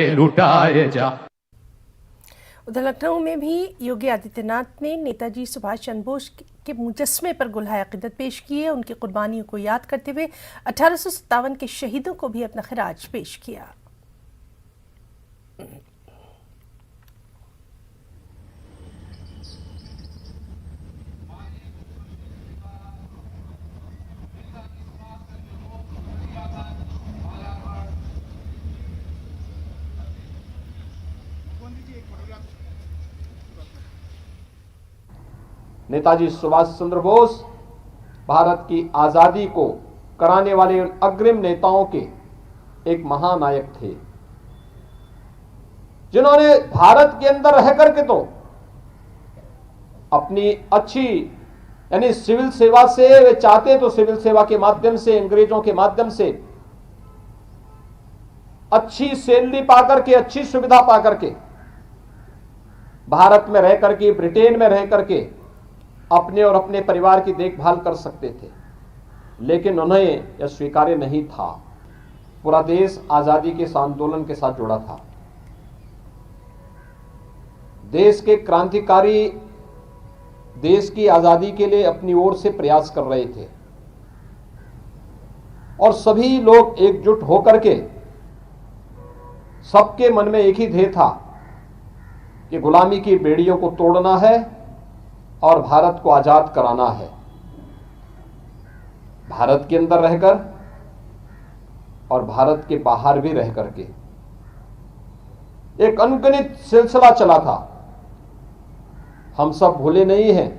लुटाए जा। उधर लखनऊ में भी योगी आदित्यनाथ ने नेताजी सुभाष चंद्र बोस के मुजस्समे पर गुलहार अक़ीदत पेश किए। उनकी कुर्बानियों को याद करते हुए 1857 के शहीदों को भी अपना खिराज पेश किया। नेताजी सुभाष चंद्र बोस भारत की आजादी को कराने वाले अग्रिम नेताओं के एक महानायक थे, जिन्होंने भारत के अंदर रह करके तो अपनी अच्छी यानी सिविल सेवा से, वे चाहते तो सिविल सेवा के माध्यम से, अंग्रेजों के माध्यम से अच्छी सैलरी पाकर के, अच्छी सुविधा पाकर के भारत में रह करके, ब्रिटेन में रह करके अपने और अपने परिवार की देखभाल कर सकते थे, लेकिन उन्हें यह स्वीकार्य नहीं था। पूरा देश आजादी के इस आंदोलन के साथ जुड़ा था। देश के क्रांतिकारी देश की आजादी के लिए अपनी ओर से प्रयास कर रहे थे और सभी लोग एकजुट होकर के, सबके मन में एक ही ध्येय था कि गुलामी की बेड़ियों को तोड़ना है और भारत को आजाद कराना है। भारत के अंदर रहकर और भारत के बाहर भी रह करके एक अनगिनत सिलसिला चला था। हम सब भूले नहीं हैं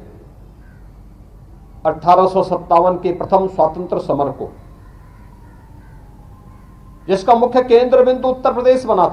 1857 के प्रथम स्वातंत्र समर को, जिसका मुख्य केंद्र बिंदु उत्तर प्रदेश बना था।